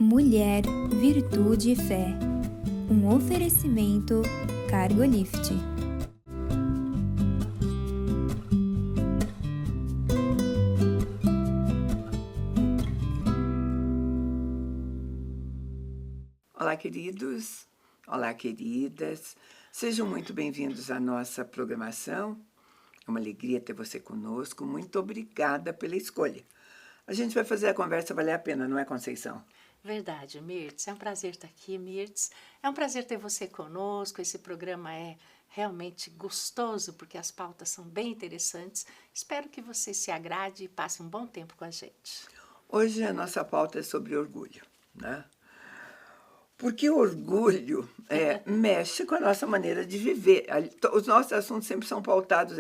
Mulher, Virtude e Fé. Um oferecimento Cargolift. Olá, queridos. Olá, queridas. Sejam muito bem-vindos à nossa programação. É uma alegria ter você conosco. Muito obrigada pela escolha. A gente vai fazer a conversa valer a pena, não é, Conceição? Verdade, Mirtz. É um prazer estar aqui, Mirtz. É um prazer ter você conosco. Esse programa é realmente gostoso, porque as pautas são bem interessantes. Espero que você se agrade e passe um bom tempo com a gente. Hoje a nossa pauta é sobre orgulho, né? Porque o orgulho mexe com a nossa maneira de viver. Os nossos assuntos sempre são pautados.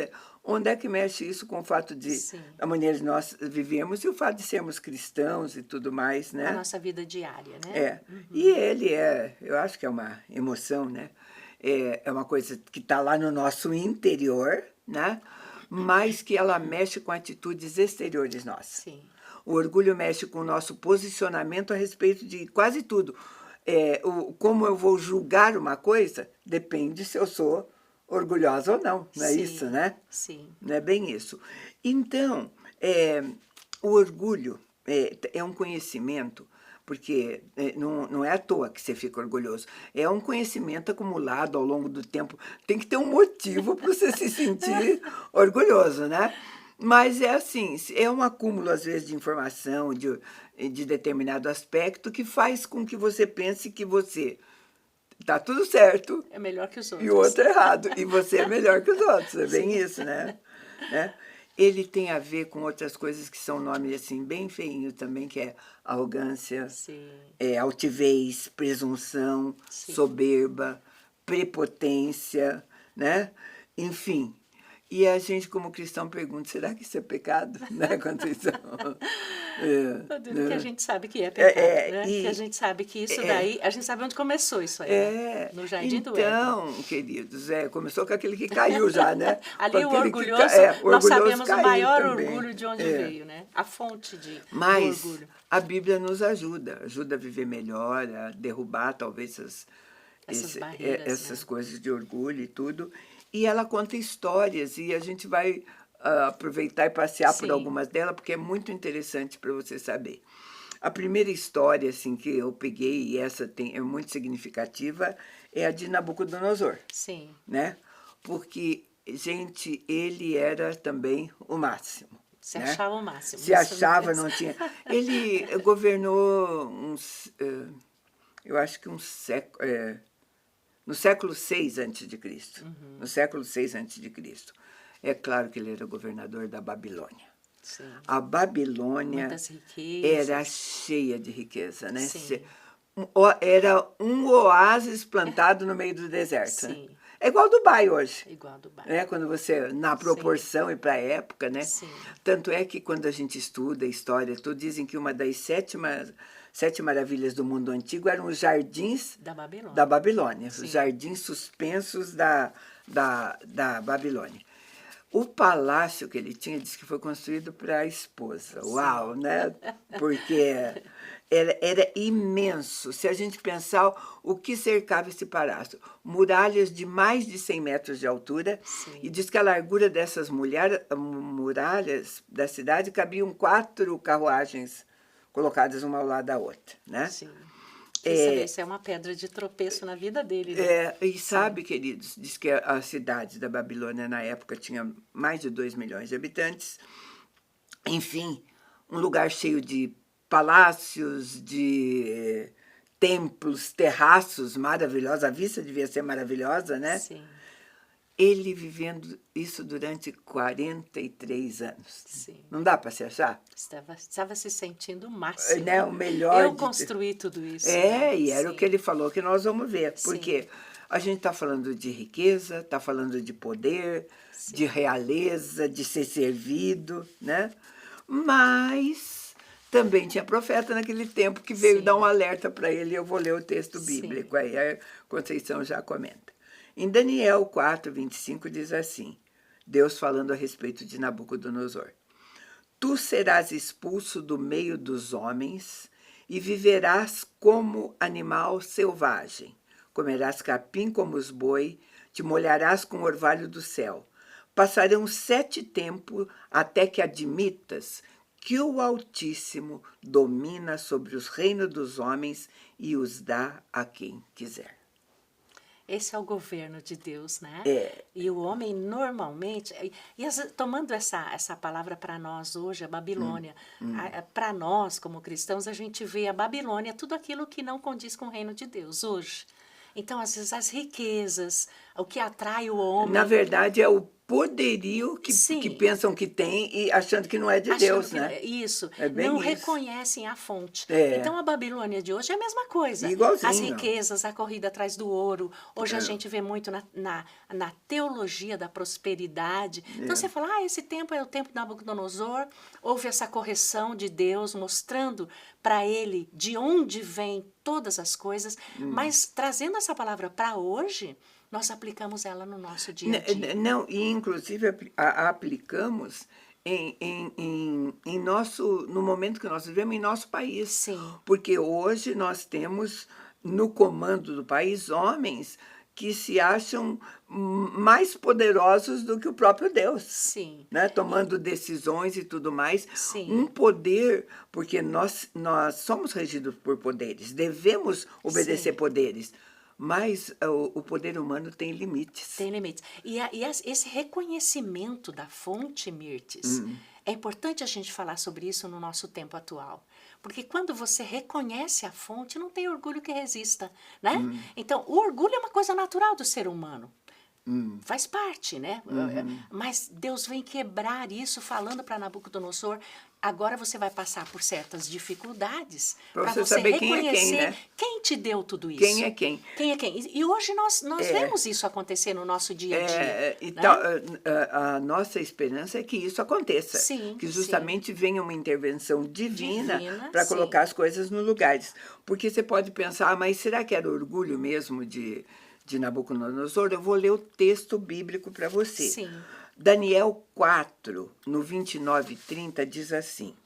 Onde é que mexe isso com o fato de Sim. a maneira de nós vivemos e o fato de sermos cristãos e tudo mais, né? A nossa vida diária, né? É. E ele eu acho que é uma emoção, né? É uma coisa que está lá no nosso interior, né? Mas que ela mexe com atitudes exteriores nossas. Sim. O orgulho mexe com o nosso posicionamento a respeito de quase tudo. Como eu vou julgar uma coisa depende se eu sou orgulhosa ou não, não é Sim, isso, né? sim. Não é bem isso. Então, o orgulho é um conhecimento, porque não é à toa que você fica orgulhoso. É um conhecimento acumulado ao longo do tempo. Tem que ter um motivo para você se sentir orgulhoso, né? Mas é assim, é um acúmulo, às vezes, de informação, de determinado aspecto, que faz com que você pense que você está tudo certo É melhor que os e o outros. outro errado. E você é melhor que os outros, é bem Sim. isso, né? Ele tem a ver com outras coisas que são nomes assim bem feinhos também, que é arrogância, Sim. altivez, presunção, Sim. soberba, prepotência, né? Enfim. E a gente, como cristão, pergunta, será que isso é pecado? Né, Conceição? Que a gente sabe que é pecado, né? Que a gente sabe que isso daí, a gente sabe onde começou isso aí, né? No Jardim do Éden. Então, queridos, começou com aquele que caiu já, né? Ali Com o aquele orgulhoso, o nós orgulhoso sabemos o caiu maior também. orgulho de onde veio, né? A fonte do Mas orgulho. a Bíblia nos ajuda a viver melhor, a derrubar talvez Essas barreiras, essas né? coisas de orgulho e tudo. E ela conta histórias e a gente vai aproveitar e passear por Sim. algumas delas, porque é muito interessante para você saber. A primeira história assim, que eu peguei, e essa é muito significativa, é a de Nabucodonosor. Sim. Né? Porque, gente, ele era também o máximo. Se né? achava o máximo. Se isso achava, mesmo. não tinha. Ele governou eu acho que no século VI antes de Cristo. No século VI antes de Cristo. É claro que ele era governador da Babilônia. Sim. A Babilônia Muitas riquezas. era cheia de riqueza, né? Sim. Era um oásis plantado no meio do deserto. Né? Sim. É igual Dubai hoje. Igual a Dubai. Né? Quando você, na proporção e para a época, né? Sim. Tanto é que quando a gente estuda história, dizem que uma das sete maravilhas do mundo antigo eram os jardins Da Babilônia, Sim. os jardins suspensos da Babilônia. O palácio que ele tinha, diz que foi construído para a esposa. Sim. Uau, né? Porque era imenso. Se a gente pensar o que cercava esse palácio, muralhas de mais de 100 metros de altura, Sim. e diz que a largura dessas muralhas da cidade cabiam 4 carruagens colocadas uma ao lado da outra, né? Sim. Isso é uma pedra de tropeço na vida dele, né? E sabe, queridos, diz que a cidade da Babilônia na época tinha mais de 2 milhões de habitantes. Enfim, um lugar cheio de palácios, de templos, terraços maravilhosos. A vista devia ser maravilhosa, né? Sim. Ele vivendo isso durante 43 anos. Sim. Não dá para se achar? Estava se sentindo o máximo. Né? O melhor. Eu construí tudo isso. E era Sim. o que ele falou que nós vamos ver. Sim. Porque a gente está falando de riqueza, está falando de poder, de realeza, de ser servido, né? Mas também tinha profeta naquele tempo que veio Sim. dar um alerta para ele. Eu vou ler o texto bíblico, aí a Conceição já comenta. Em Daniel 4, 25 diz assim, Deus falando a respeito de Nabucodonosor. Tu serás expulso do meio dos homens e viverás como animal selvagem. Comerás capim como os boi, te molharás com o orvalho do céu. Passarão 7 tempos até que admitas que o Altíssimo domina sobre os reinos dos homens e os dá a quem quiser. Esse é o governo de Deus, né? É. E o homem normalmente, tomando essa palavra para nós hoje, a Babilônia, para nós como cristãos, a gente vê a Babilônia, tudo aquilo que não condiz com o reino de Deus hoje. Então, às vezes, as riquezas, o que atrai o homem... Na verdade, é o poderio que Sim. pensam que tem e achando que não é de achando Deus, que né? Isso, É bem não isso. reconhecem a fonte. É. Então, a Babilônia de hoje é a mesma coisa. Igualzinho. As riquezas, a corrida atrás do ouro. Hoje a gente vê muito na teologia da prosperidade. Então, você fala, esse tempo é o tempo de Nabucodonosor. Houve essa correção de Deus, mostrando para ele de onde vêm todas as coisas. Mas, trazendo essa palavra para hoje... Nós aplicamos ela no nosso dia a dia. Não, e inclusive a aplicamos no momento que nós vivemos em nosso país. Sim. Porque hoje nós temos no comando do país homens que se acham mais poderosos do que o próprio Deus. Sim. Né? Tomando decisões e tudo mais. Sim. Um poder, porque nós somos regidos por poderes, devemos obedecer Sim. poderes. Mas o poder humano tem limites. Tem limites. E esse reconhecimento da fonte, Mirtes, é importante a gente falar sobre isso no nosso tempo atual. Porque quando você reconhece a fonte, não tem orgulho que resista, né? Então, o orgulho é uma coisa natural do ser humano. Faz parte, né? Mas Deus vem quebrar isso falando para Nabucodonosor, agora você vai passar por certas dificuldades para você saber reconhecer quem é quem, né? Quem te deu tudo isso. Quem é quem. Quem é quem. E hoje nós vemos isso acontecer no nosso dia a dia. Então, a nossa esperança é que isso aconteça. Sim, que justamente venha uma intervenção divina para sim. colocar as coisas no lugar. Porque você pode pensar, mas será que era orgulho mesmo de Nabucodonosor? Eu vou ler o texto bíblico para você. Sim. Daniel 4, no 29 e 30, diz assim: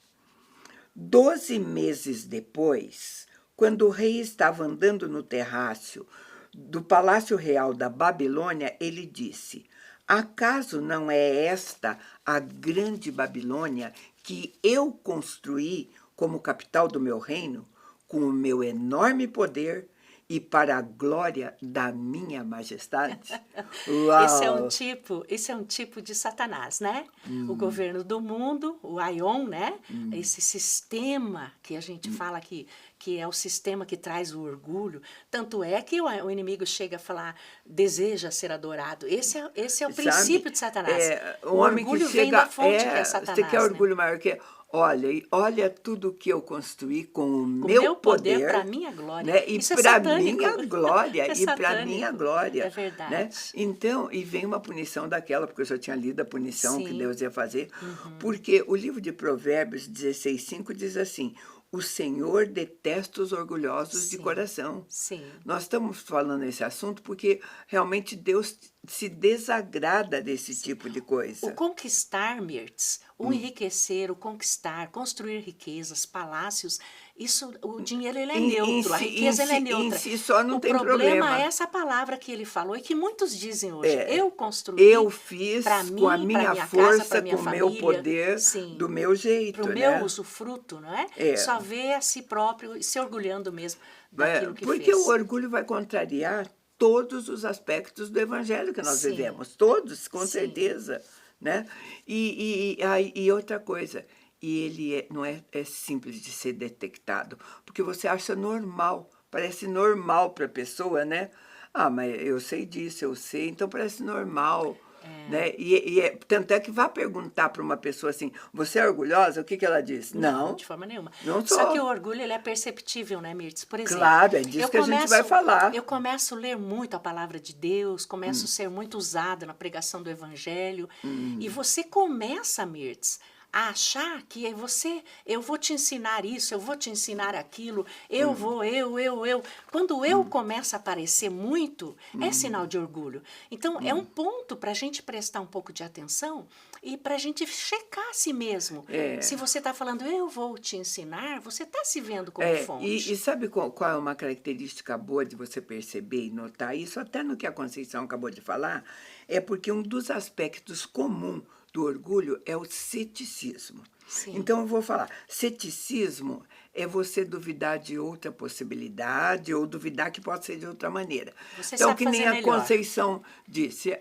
12 meses depois, quando o rei estava andando no terraço do Palácio Real da Babilônia, ele disse: acaso não é esta a grande Babilônia que eu construí como capital do meu reino, com o meu enorme poder e para a glória da minha majestade? Uau. Esse é um tipo de Satanás, né? O governo do mundo, o Aion, né? Esse sistema que a gente fala que é o sistema que traz o orgulho. Tanto é que o inimigo chega a falar, deseja ser adorado. Esse é o princípio de Satanás. O homem orgulho que chega, vem da fonte que é Satanás. Você quer orgulho, né? maior que... Olha tudo que eu construí com o meu poder para minha glória. Né? E Isso para é minha glória. É e para minha glória. É verdade. Né? Então, e vem uma punição daquela, porque eu já tinha lido a punição que Deus ia fazer. Porque o livro de Provérbios 16:5 diz assim: o Senhor detesta os orgulhosos de coração. Sim. Nós estamos falando esse assunto porque realmente Deus se desagrada desse tipo de coisa. O conquistar, Mirtes, o enriquecer, o conquistar, construir riquezas, palácios, isso, o dinheiro ele é neutro, a riqueza ele é neutra. Em si só não tem problema. O problema é essa palavra que ele falou e que muitos dizem hoje. Eu construí, eu fiz mim, com a minha força, com o meu poder, sim, do meu jeito. Para o meu usufruto, não é? Só vê a si próprio se orgulhando mesmo daquilo que porque fez. Porque o orgulho vai contrariar todos os aspectos do evangelho que nós vivemos. Todos, com certeza. Né? E outra coisa, ele não é simples de ser detectado, porque você acha normal, parece normal para a pessoa, né? Mas eu sei disso, eu sei, então parece normal. Né? Tanto é que vá perguntar para uma pessoa assim, você é orgulhosa? O que ela diz? Não, de forma nenhuma. Não sou. Só que o orgulho ele é perceptível, né, Mirtes? Por exemplo, claro, é disso que a gente vai falar. Eu começo a ler muito a palavra de Deus, começo a ser muito usada na pregação do evangelho, e você começa, Mirtes, a achar que é você, eu vou te ensinar isso, eu vou te ensinar aquilo, eu vou, eu. Quando o eu começa a aparecer muito, é sinal de orgulho. Então, é um ponto para a gente prestar um pouco de atenção e para a gente checar a si mesmo. Se você está falando, eu vou te ensinar, você está se vendo como fonte. E sabe qual é uma característica boa de você perceber e notar isso, até no que a Conceição acabou de falar, é porque um dos aspectos comuns do orgulho é o ceticismo. Sim. Então, eu vou falar, ceticismo é você duvidar de outra possibilidade ou duvidar que pode ser de outra maneira. Você então, sabe que nem fazer a melhor. Conceição disse,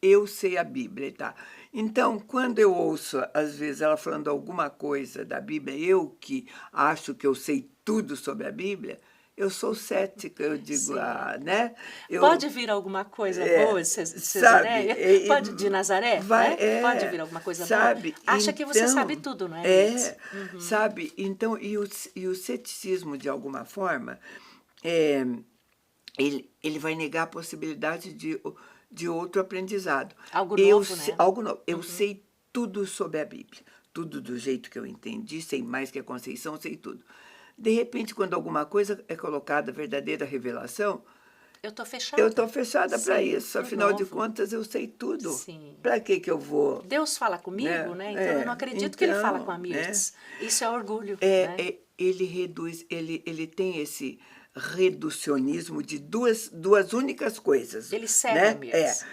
eu sei a Bíblia, tá? Então, quando eu ouço, às vezes, ela falando alguma coisa da Bíblia, eu que acho que eu sei tudo sobre a Bíblia, eu sou cética, eu digo, né? Pode vir alguma coisa boa de Cesareia? Pode de Nazaré? Vai, né? Pode vir alguma coisa sabe, boa? Acha que você então, sabe tudo, não é, Mirtz? Sabe? Então, e o ceticismo, de alguma forma, ele vai negar a possibilidade de outro aprendizado. Algo novo, né? Algo novo. Eu sei tudo sobre a Bíblia. Tudo do jeito que eu entendi, sei mais que a Conceição, sei tudo. De repente, quando alguma coisa é colocada, verdadeira revelação, eu estou fechada. Eu estou fechada para isso. Afinal de novo. contas, eu sei tudo. Sim. Para que eu vou... Deus fala comigo, né? Então, eu não acredito que ele fala com a Mirtz. Isso é orgulho. Né? Ele reduz, ele tem esse reducionismo de duas únicas coisas. Ele cega, né? Mirtz.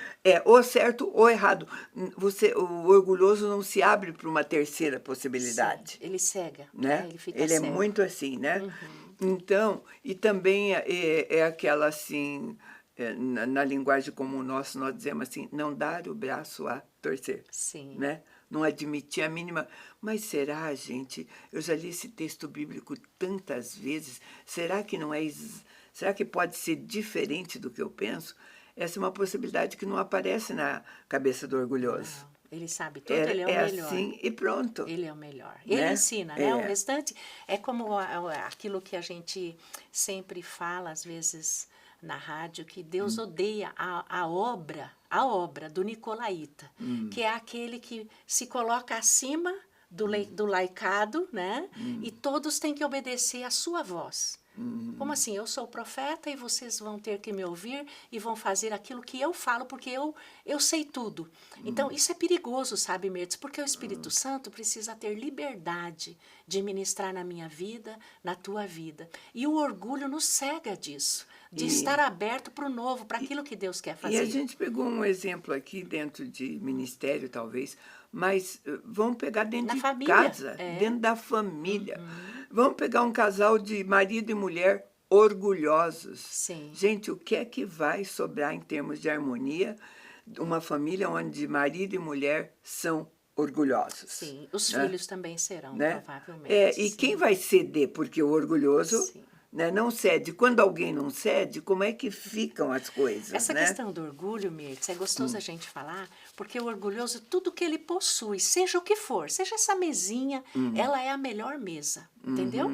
Ou certo ou errado. O orgulhoso não se abre para uma terceira possibilidade. Sim, ele cega. Né? Ele fica ele cego. É muito assim, né? Então, e também é aquela assim, na linguagem comum nossa, nós dizemos assim, não dar o braço a torcer. Sim. Né? Não admitir a mínima... Mas será, gente? Eu já li esse texto bíblico tantas vezes. Será que não é... Será que pode ser diferente do que eu penso? Essa é uma possibilidade que não aparece na cabeça do orgulhoso. Não, ele sabe tudo, ele é o melhor. É assim e pronto. Ele é o melhor. Ele ensina, né? O restante é como aquilo que a gente sempre fala, às vezes, na rádio, que Deus odeia a obra do nicolaíta, que é aquele que se coloca acima do laicado, né? E todos têm que obedecer à sua voz. Como assim? Eu sou profeta e vocês vão ter que me ouvir e vão fazer aquilo que eu falo, porque eu sei tudo. Então, isso é perigoso, sabe, Mirtz? Porque o Espírito Santo precisa ter liberdade de ministrar na minha vida, na tua vida. E o orgulho nos cega disso, de estar aberto para o novo, para aquilo que Deus quer fazer. E a gente pegou um exemplo aqui dentro de ministério, talvez, mas vamos pegar dentro de casa, dentro da família. Vamos pegar um casal de marido e mulher orgulhosos. Sim. Gente, o que é que vai sobrar em termos de harmonia? Uma família onde marido e mulher são orgulhosos. Sim, os filhos também serão, né? provavelmente. E quem vai ceder? Porque o orgulhoso... Né, não cede. Quando alguém não cede, como é que ficam as coisas? Essa né? questão do orgulho, Mirtz, é gostoso a gente falar, porque o orgulhoso, tudo que ele possui, seja o que for, seja essa mesinha, ela é a melhor mesa, entendeu?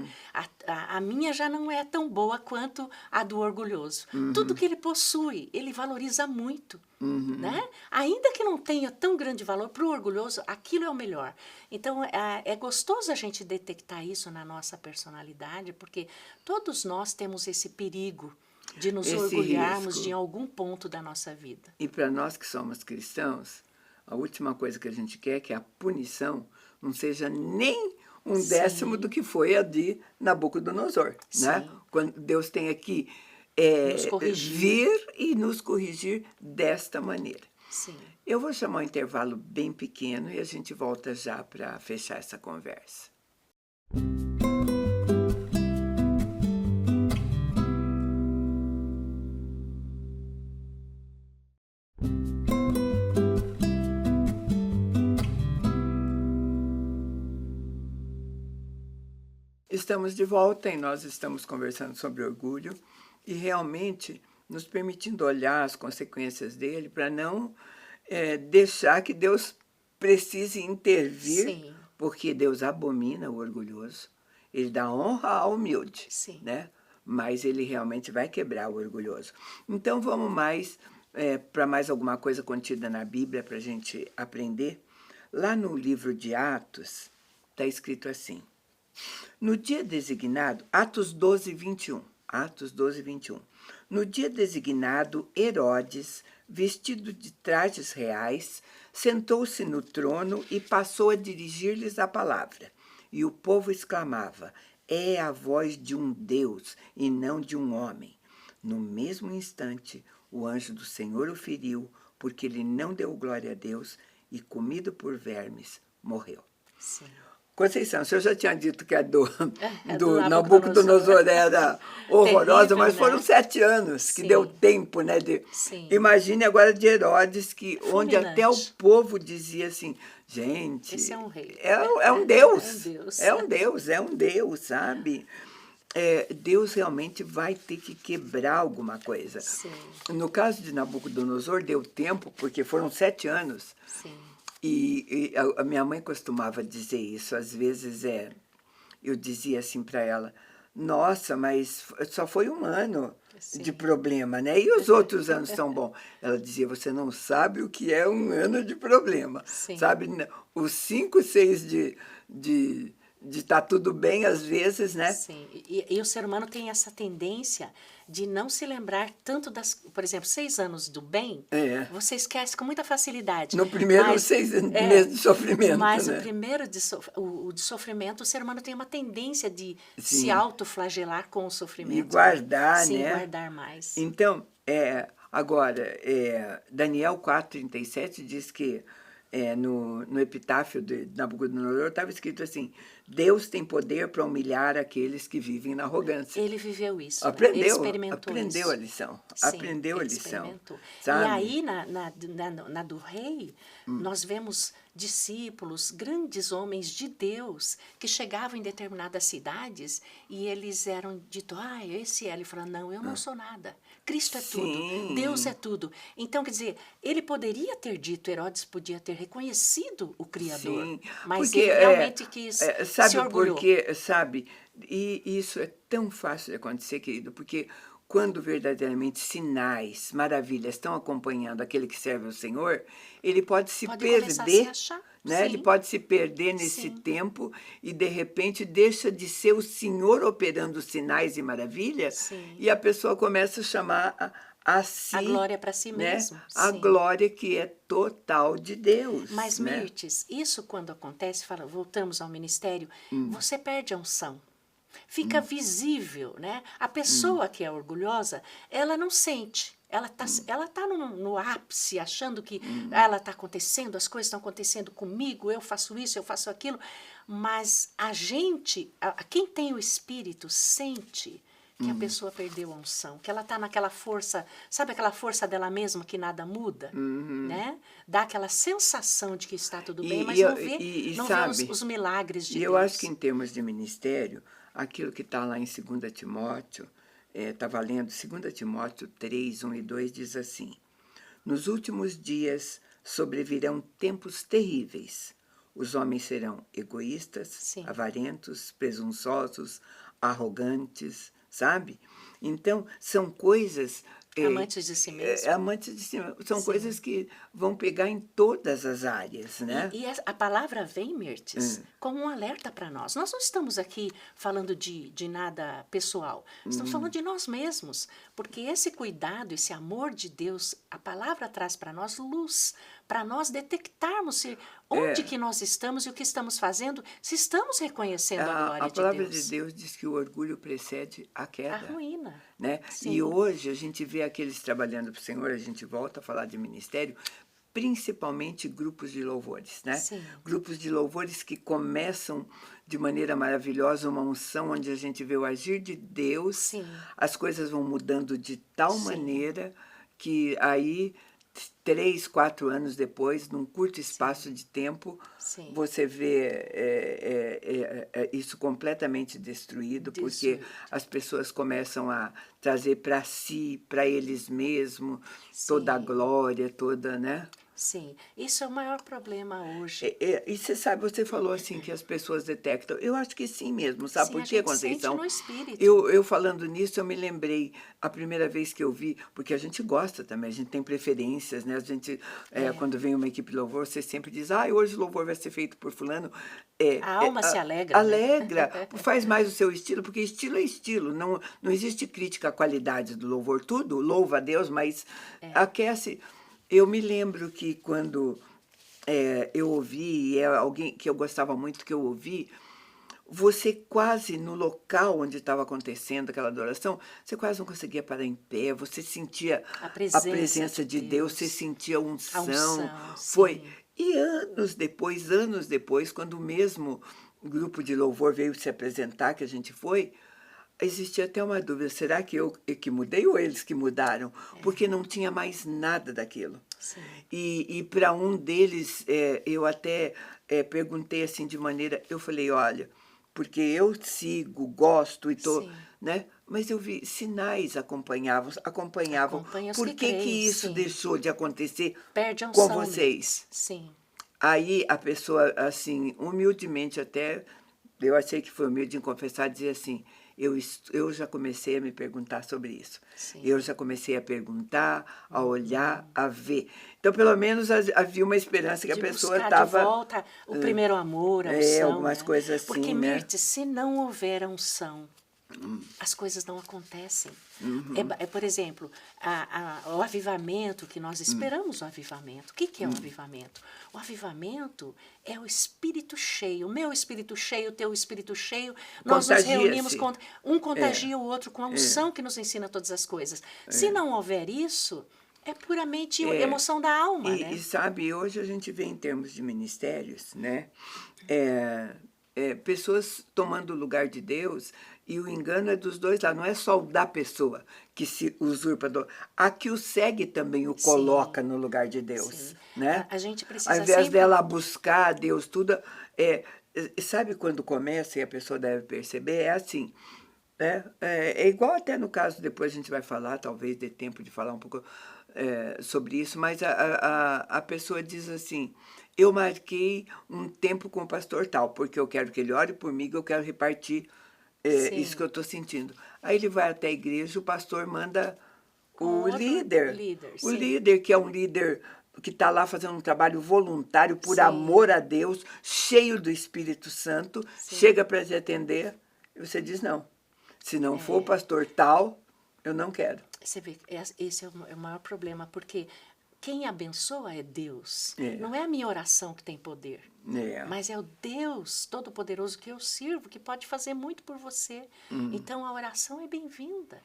A minha já não é tão boa quanto a do orgulhoso. Tudo que ele possui, ele valoriza muito. Né? Ainda que não tenha tão grande valor, para o orgulhoso, aquilo é o melhor. Então, é gostoso a gente detectar isso na nossa personalidade, porque todos nós temos esse perigo de nos orgulharmos risco. de algum ponto da nossa vida. E para nós que somos cristãos, a última coisa que a gente quer é que a punição não seja nem um décimo do que foi a de Nabucodonosor. Né? Quando Deus tem aqui vir e nos corrigir desta maneira. Sim. Eu vou chamar um intervalo bem pequeno e a gente volta já para fechar essa conversa. Estamos de volta e nós estamos conversando sobre orgulho e realmente nos permitindo olhar as consequências dele para não deixar que Deus precise intervir, porque Deus abomina o orgulhoso, ele dá honra ao humilde, né? Mas ele realmente vai quebrar o orgulhoso. Então vamos para mais alguma coisa contida na Bíblia para a gente aprender. lá no livro de Atos, está escrito assim: no dia designado, Atos 12, 21. Atos 12, 21. No dia designado, Herodes, vestido de trajes reais, sentou-se no trono e passou a dirigir-lhes a palavra. E o povo exclamava: é a voz de um Deus e não de um homem. No mesmo instante, o anjo do Senhor o feriu, porque ele não deu glória a Deus e, comido por vermes, morreu. Sim. Conceição, o senhor já tinha dito que a do do Nabucodonosor era horrorosa, Terrível, mas né? foram 7 anos que Sim. deu tempo, né? Sim. Imagine agora de Herodes, onde até o Fulminante. povo dizia assim, gente, Esse é um rei. é um Deus, É um Deus. é um Deus, sabe? Deus realmente vai ter que quebrar alguma coisa. Sim. No caso de Nabucodonosor, deu tempo, porque foram 7 anos. Sim. E a minha mãe costumava dizer isso. Às vezes eu dizia assim para ela: nossa, mas só foi 1 ano Sim. de problema, né? E os outros anos são bons. Ela dizia: você não sabe o que é 1 ano de problema. Sim. Sabe, os 5, 6 de estar tudo bem às vezes, né? Sim, e o ser humano tem essa tendência de não se lembrar tanto das... Por exemplo, 6 anos do bem, você esquece com muita facilidade. No primeiro 6 meses de sofrimento, mas né? o primeiro o de sofrimento, o ser humano tem uma tendência de se Sim. autoflagelar com o sofrimento. E guardar, Sim, né? guardar mais. Então, agora, Daniel 4,37 diz que no epitáfio de Nabucodonosor estava escrito assim: Deus tem poder para humilhar aqueles que vivem na arrogância. Ele viveu isso, né? Aprendeu, Ele experimentou aprendeu isso. a lição. Sim, aprendeu a ele lição. experimentou. Sabe? E aí, na do rei, nós vemos discípulos, grandes homens de Deus, que chegavam em determinadas cidades e eles eram dito: esse é. Ele falou: não, eu não sou nada. Cristo é Sim. tudo, Deus é tudo. Então, quer dizer, ele poderia ter dito, Herodes podia ter reconhecido o Criador, Sim, mas porque, ele realmente quis, sabe se orgulhou. porque, sabe, e isso é tão fácil de acontecer, querido, porque quando verdadeiramente sinais, maravilhas estão acompanhando aquele que serve ao Senhor, ele pode se Pode começar a se perder, achar, né? Ele sim. pode se perder nesse Sim. tempo e, de repente, deixa de ser o Senhor operando sinais e maravilhas, Sim. e a pessoa começa a chamar a si, A glória para si né? mesmo, A sim. glória que é total de Deus. Mas, né? Mirtes, isso quando acontece, voltamos ao ministério, você perde a unção. Fica visível, né? A pessoa que é orgulhosa, ela não sente. Ela tá no ápice, achando que ela está acontecendo, as coisas estão acontecendo comigo, eu faço isso, eu faço aquilo. Mas a gente, quem tem o Espírito, sente que a pessoa perdeu a unção, que ela está naquela força, sabe aquela força dela mesma que nada muda? Né? Dá aquela sensação de que está tudo bem, mas não vê, não sabe, vê os milagres de Deus. E Deus. eu acho que em termos de ministério, aquilo que está lá em 2 Timóteo, estava lendo 2 Timóteo 3, 1 e 2, diz assim: nos últimos dias sobrevirão tempos terríveis. Os homens serão egoístas, Sim. avarentos, presunçosos, arrogantes, sabe? Então, são coisas... Amantes de si mesmo. Amantes de si mesmo. São Sim. coisas que vão pegar em todas as áreas, né? E a palavra vem, Mirtes, como um alerta para nós. Nós não estamos aqui falando de nada pessoal. Estamos falando de nós mesmos. Porque esse cuidado, esse amor de Deus, a palavra traz para nós luz, para nós detectarmos onde que nós estamos e o que estamos fazendo, se estamos reconhecendo a glória A palavra de Deus. de Deus diz que o orgulho precede a queda. A ruína. Né? Sim. E hoje a gente vê aqueles trabalhando para o Senhor, a gente volta a falar de ministério, principalmente grupos de louvores, né? Sim. Grupos de louvores que começam de maneira maravilhosa, uma unção onde a gente vê o agir de Deus, Sim. as coisas vão mudando de tal Sim. maneira que aí 3, 4 anos depois, num curto espaço de tempo, Sim. você vê isso completamente destruído, porque as pessoas começam a trazer para si, para eles mesmos, toda a glória, toda, né? Sim, isso é o maior problema hoje. E você sabe, você falou assim que as pessoas detectam. Eu acho que sim mesmo, sabe Sim, por a quê, gente sente Conceição? no espírito. Eu falando nisso, eu me lembrei a primeira vez que eu vi, porque a gente gosta também, a gente tem preferências, né? A gente, quando vem uma equipe de louvor, você sempre diz, hoje o louvor vai ser feito por fulano. A alma se alegra, né? Alegra, faz mais o seu estilo, porque estilo é estilo, não existe crítica à qualidade do louvor, tudo louva a Deus, mas aquece. Eu me lembro que quando eu ouvi, e é alguém que eu gostava muito que eu ouvi, você quase no local onde estava acontecendo aquela adoração, você quase não conseguia parar em pé, você sentia A a presença presença de de Deus, você Deus, sentia a a unção. unção, Foi. sim. E anos depois, quando o mesmo grupo de louvor veio se apresentar, que a gente foi, existia até uma dúvida, será que eu que mudei ou eles que mudaram? Porque não tinha mais nada daquilo. Sim. E para um deles, eu até perguntei assim de maneira, eu falei, olha, porque eu sigo, gosto e tô, Sim. né? Mas eu vi sinais acompanhavam. Acompanha os Por que que creem, isso sim. deixou de acontecer Perde a com unção, vocês? Mirtes. Sim. Aí a pessoa, assim, humildemente até, eu achei que foi humilde em confessar, dizer assim, eu já comecei a me perguntar sobre isso. Sim. Eu já comecei a perguntar, a olhar, a ver. Então, pelo menos havia uma esperança que a De pessoa buscar de estava... volta o primeiro amor, a unção, algumas né? coisas Porque, assim, né? Mirtes, se não houver a unção, as coisas não acontecem. Por exemplo, o avivamento que nós esperamos, o avivamento. O que é o avivamento? O avivamento é o espírito cheio, o meu espírito cheio, o teu espírito cheio. Nós nos reunimos, um contagia o outro com a unção que nos ensina todas as coisas. Se não houver isso, é puramente emoção da alma, né? E sabe, hoje a gente vê em termos de ministérios, né? Pessoas tomando o lugar de Deus e o engano é dos dois lados, não é só o da pessoa que se usurpa, a que o segue também o coloca no lugar de Deus, Sim. né? A gente precisa Ao invés sempre... dela buscar Deus tudo, sabe quando começa e a pessoa deve perceber, é assim, é igual até no caso, depois a gente vai falar, talvez dê tempo de falar um pouco sobre isso, mas a pessoa diz assim, eu marquei um tempo com o pastor tal, porque eu quero que ele ore por mim, eu quero repartir isso que eu estou sentindo. Aí ele vai até a igreja, o pastor manda o líder, o líder que é um líder que está lá fazendo um trabalho voluntário por amor a Deus, cheio do Espírito Santo, chega para te atender e você diz não. Se não for o pastor tal, eu não quero. Você vê, esse é o maior problema, porque quem abençoa é Deus. Não é a minha oração que tem poder, mas é o Deus Todo-Poderoso que eu sirvo, que pode fazer muito por você. Então, a oração é bem-vinda.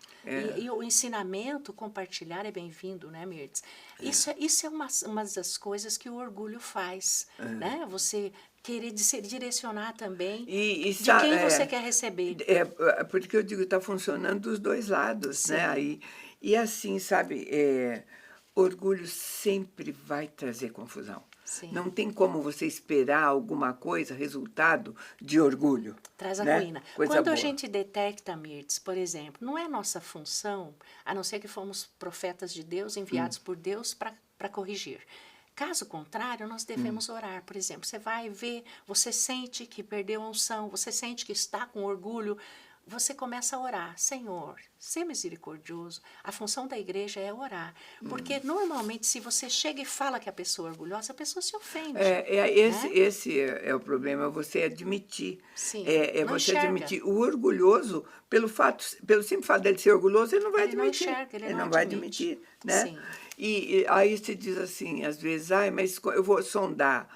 E o ensinamento, compartilhar é bem-vindo, né, Mirtes? Isso é uma das coisas que o orgulho faz, né? Você querer direcionar também de quem você quer receber. Porque eu digo, está funcionando dos dois lados, né? Aí, e assim, sabe, orgulho sempre vai trazer confusão. Sim. Não tem como você esperar alguma coisa, resultado de orgulho. Traz a né? ruína. Coisa Quando boa. a gente detecta, Mirtes, por exemplo, não é nossa função, a não ser que fomos profetas de Deus, enviados por Deus para corrigir. Caso contrário, nós devemos orar. Por exemplo, você vai ver, você sente que perdeu a unção, você sente que está com orgulho, você começa a orar. Senhor, ser misericordioso. A função da igreja é orar. Porque, normalmente, se você chega e fala que a pessoa é orgulhosa, a pessoa se ofende. Esse é o problema, você admitir. Sim, Você enxerga. admitir. O orgulhoso, pelo simples fato dele ser orgulhoso, ele não vai Ele não admitir. enxerga, ele não vai admite. admitir, né? Sim. E aí se diz assim, às vezes, mas eu vou sondar.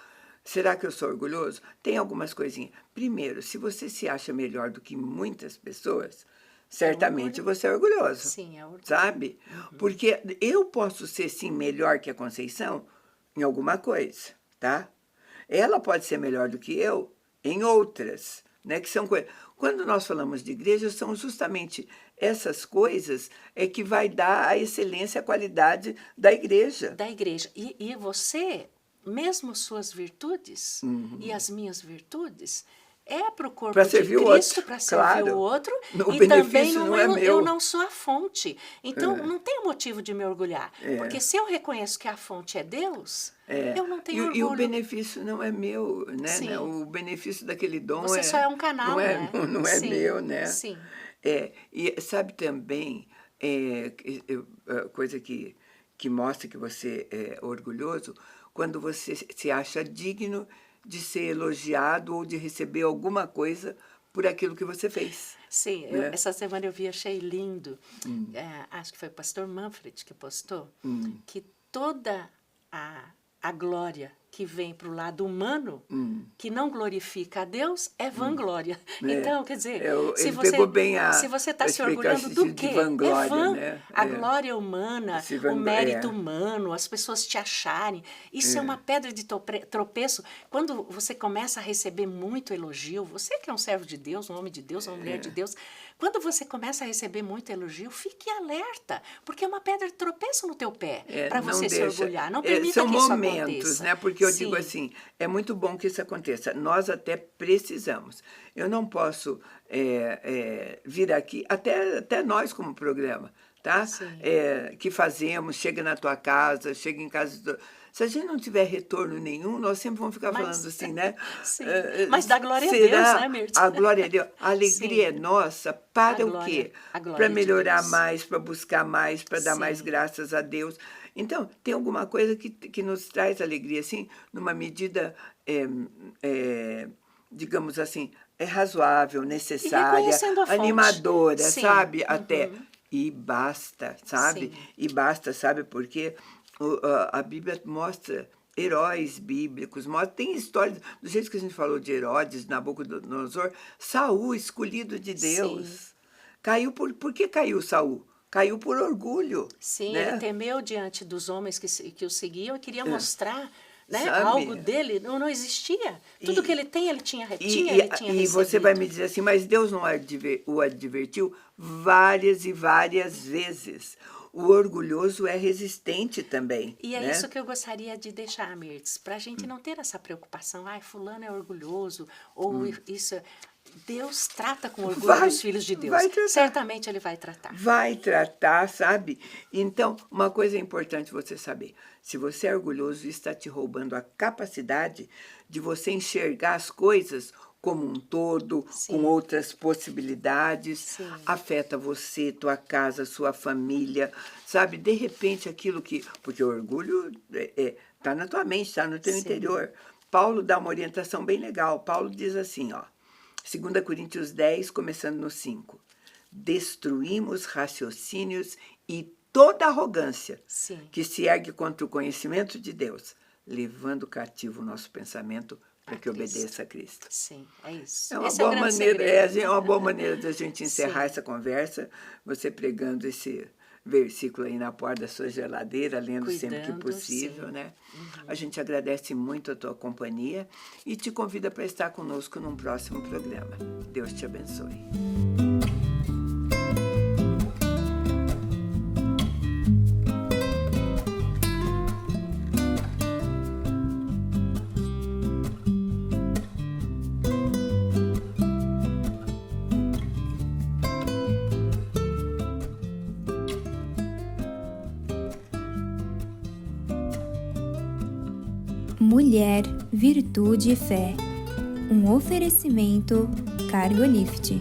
Será que eu sou orgulhoso? Tem algumas coisinhas. Primeiro, se você se acha melhor do que muitas pessoas, certamente você é orgulhoso. Sim, é orgulho. Sabe? Porque eu posso ser, sim, melhor que a Conceição em alguma coisa, tá? Ela pode ser melhor do que eu em outras, né? Que são coisas. Quando nós falamos de igreja, são justamente essas coisas que vai dar a excelência, a qualidade da igreja. Da igreja. E você, mesmo suas virtudes e as minhas virtudes, é para o corpo Pra de servir o Cristo, outro, para servir claro. o outro, O e também benefício não é eu meu. não sou a fonte. Então, não tenho motivo de me orgulhar. Porque se eu reconheço que a fonte é Deus, eu não tenho E o orgulho. benefício não é meu, né? Sim. O benefício daquele dom Você só é um canal, não é, né? não é Sim, meu, né? sim. E sabe também, coisa que mostra que você é orgulhoso, quando você se acha digno de ser elogiado ou de receber alguma coisa por aquilo que você fez. Sim, Né? essa semana eu vi, achei lindo. Acho que foi o pastor Manfred que postou, que toda a glória que vem para o lado humano, que não glorifica a Deus, é vanglória. Então, quer dizer, se Ele você pegou bem se você está a se explicar orgulhando esse do sentido de quê? vanglória, É vã. né? A glória humana, o mérito é. humano, as pessoas te acharem, isso é uma pedra de tropeço. Quando você começa a receber muito elogio, você que é um servo de Deus, um homem de Deus, uma mulher de Deus, quando você começa a receber muito elogio, fique alerta, porque é uma pedra de tropeço no teu pé, para Não você se deixa. orgulhar. Não permita São que isso momentos, aconteça. né? Porque eu Sim. digo assim, é muito bom que isso aconteça. Nós até precisamos. Eu não posso vir aqui, até nós como programa, tá? Que fazemos, chega na tua casa, chega em casa... Se a gente não tiver retorno nenhum, nós sempre vamos ficar falando assim, né? Sim. Mas dá glória será a Deus, né, Mirtz? A glória a Deus. A alegria é nossa para o quê? Para melhorar mais, para buscar mais, para dar mais graças a Deus. Então, tem alguma coisa que nos traz alegria, assim, numa medida, digamos assim, razoável, necessária, animadora, sabe? Até. E basta, sabe? Sim. E basta, sabe? Porque a Bíblia mostra heróis bíblicos, tem histórias, do jeito que a gente falou de Herodes, Nabucodonosor, Saul, escolhido de Deus. Sim. Caiu por que caiu Saul? Caiu por orgulho. Sim, né? Ele temeu diante dos homens que o seguiam e queria mostrar, né, Sabe? algo dele, não existia. Tudo que ele tem, ele tinha E você vai me dizer assim, mas Deus não o advertiu várias e várias vezes. O orgulhoso é resistente também. E é né? isso que eu gostaria de deixar, Mirtz, para a gente não ter essa preocupação, fulano é orgulhoso, ou isso... Deus trata com orgulho os filhos de Deus. Certamente Ele vai tratar. Vai tratar, sabe? Então, uma coisa importante você saber. Se você é orgulhoso, isso está te roubando a capacidade de você enxergar as coisas como um todo, com outras possibilidades. Afeta você, tua casa, sua família, sabe? De repente, aquilo que... Porque o orgulho está na tua mente, está no teu interior. Paulo dá uma orientação bem legal. Paulo diz assim, ó, 2 Coríntios 10, começando no 5. Destruímos raciocínios e toda arrogância que se ergue contra o conhecimento de Deus, levando cativo o nosso pensamento para que obedeça a Cristo. Sim, é isso. É uma, Esse boa, é o grande maneira, segredo. é uma boa maneira de a gente encerrar essa conversa, você pregando esse versículo aí na porta da sua geladeira, lendo sempre que possível, né? A gente agradece muito a tua companhia e te convida para estar conosco num próximo programa. Deus te abençoe. Mulher, Virtude e Fé. Um oferecimento Cargolift.